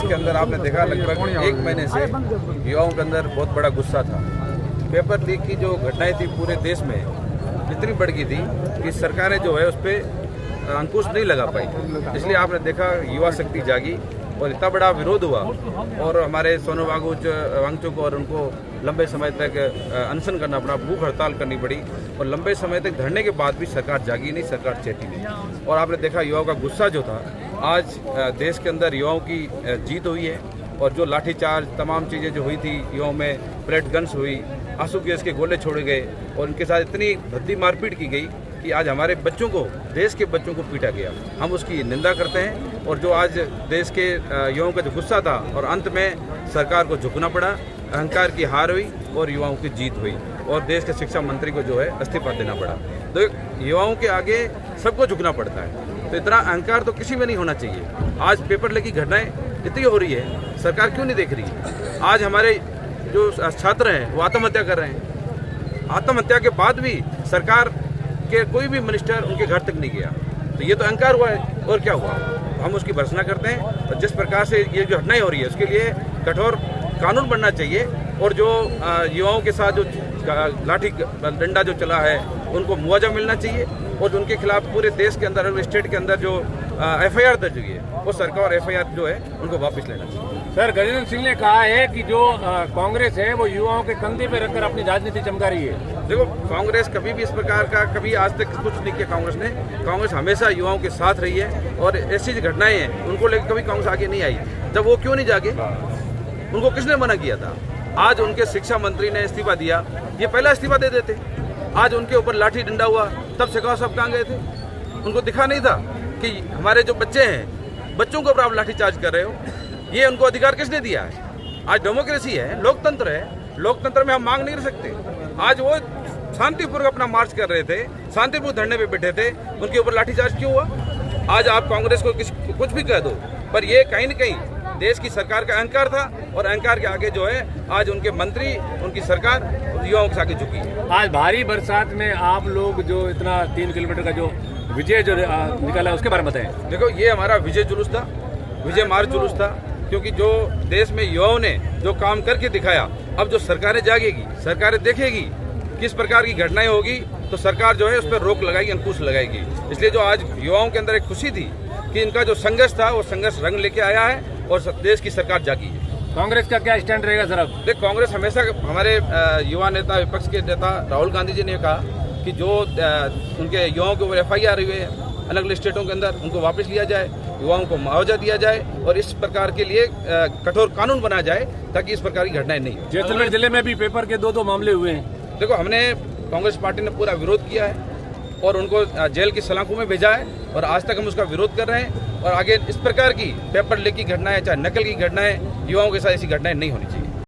के अंदर आपने देखा लगभग एक महीने से युवाओं के अंदर बहुत बड़ा गुस्सा था। पेपर लीक की जो घटनाएं थी पूरे देश में इतनी बढ़ गई थी कि सरकारें जो है उस पर अंकुश नहीं लगा पाई। इसलिए आपने देखा युवा शक्ति जागी और इतना बड़ा विरोध हुआ और हमारे सोनू वांगचुक और उनको लंबे समय तक अनशन करना पड़ा, भूख हड़ताल करनी पड़ी और लंबे समय तक धरने के बाद भी सरकार जागी नहीं, सरकार चेती नहीं। और आपने देखा युवाओं का गुस्सा जो था, आज देश के अंदर युवाओं की जीत हुई है और जो लाठीचार्ज तमाम चीज़ें जो हुई थी, युवाओं में पेलेट गन्स हुई, आंसू गैस के गोले छोड़े गए और उनके साथ इतनी भद्दी मारपीट की गई कि आज हमारे बच्चों को, देश के बच्चों को पीटा गया। हम उसकी निंदा करते हैं और जो आज देश के युवाओं का जो गुस्सा था और अंत में सरकार को झुकना पड़ा, अहंकार की हार हुई और युवाओं की जीत हुई और देश के शिक्षा मंत्री को जो है इस्तीफा देना पड़ा। तो युवाओं के आगे सबको झुकना पड़ता है, तो इतना अहंकार तो किसी में नहीं होना चाहिए। आज पेपर लीक की घटनाएं इतनी हो रही है, सरकार क्यों नहीं देख रही है? आज हमारे जो छात्र हैं वो आत्महत्या कर रहे हैं, आत्महत्या के बाद भी सरकार के कोई भी मिनिस्टर उनके घर तक नहीं गया, तो ये तो अहंकार हुआ है। और क्या हुआ? हम उसकी भर्त्सना करते हैं और जिस प्रकार से ये जो घटनाएं हो रही है उसके लिए कठोर कानून बनना चाहिए और जो युवाओं के साथ जो लाठी डंडा जो चला है उनको मुआवजा मिलना चाहिए और उनके खिलाफ पूरे देश के अंदर, स्टेट के अंदर जो FIR दर्ज हुई है वो सरकार FIR जो है उनको वापस लेना चाहिए। सर, गजेंद्र सिंह ने कहा है कि जो कांग्रेस है वो युवाओं के कंधे पे रखकर अपनी राजनीति चमका रही है। देखो, कांग्रेस कभी भी इस प्रकार का कभी आज तक कुछ नहीं किया। कांग्रेस हमेशा युवाओं के साथ रही है और ऐसी जो घटनाएं हैं उनको लेकर कभी कांग्रेस आगे नहीं आई। जब वो क्यों नहीं जागे? उनको किसने मना किया था? आज उनके शिक्षा मंत्री ने इस्तीफा दिया, ये पहला इस्तीफा दे देते। आज उनके ऊपर लाठी डंडा हुआ तब शेखावत साहब कहाँ गए थे? उनको दिखा नहीं था कि हमारे जो बच्चे हैं, बच्चों को आप लाठीचार्ज कर रहे हो? ये उनको अधिकार किसने दिया है? आज डेमोक्रेसी है, लोकतंत्र है, लोकतंत्र में हम मांग नहीं कर सकते। आज वो शांतिपूर्वक अपना मार्च कर रहे थे, शांतिपूर्वक धरने पे बैठे थे, उनके ऊपर लाठीचार्ज क्यों हुआ? आज आप कांग्रेस को कुछ भी कह दो, पर ये कहीं न कहीं देश की सरकार का अहंकार था और अहंकार के आगे जो है आज उनके मंत्री, उनकी सरकार युवाओं के आगे झुकी है। आज भारी बरसात में आप लोग जो इतना 3 किलोमीटर का जो विजय जो निकाला उसके बारे में बताएं। देखो, ये हमारा विजय जुलूस था, विजय मार्च जुलूस था, क्योंकि जो देश में युवाओं ने जो काम करके दिखाया, अब जो सरकारें जागेगी, सरकारें देखेगी किस प्रकार की घटनाएं होगी, तो सरकार जो है उस पर रोक लगाएगी, अंकुश लगाएगी। इसलिए जो आज युवाओं के अंदर एक खुशी थी कि इनका जो संघर्ष था वो संघर्ष रंग लेके आया है और देश की सरकार जागी है। कांग्रेस का क्या स्टैंड रहेगा सर? अब देख, कांग्रेस हमेशा, हमारे युवा नेता, विपक्ष के नेता राहुल गांधी जी ने कहा कि जो उनके युवाओं के ऊपर FIR हुए हैं अलग अलग स्टेटों के अंदर, उनको वापस लिया जाए, युवाओं को मुआवजा दिया जाए और इस प्रकार के लिए कठोर कानून बनाया जाए ताकि इस प्रकार की घटनाएं नहीं हो। जैसलमेर जिले में भी पेपर के 2 मामले हुए हैं। देखो, हमने कांग्रेस पार्टी ने पूरा विरोध किया है और उनको जेल की सलाखों में भेजा है और आज तक हम उसका विरोध कर रहे हैं और आगे इस प्रकार की पेपर लीक की घटनाएं, चाहे नकल की घटनाएं, युवाओं के साथ ऐसी घटनाएं नहीं होनी चाहिए।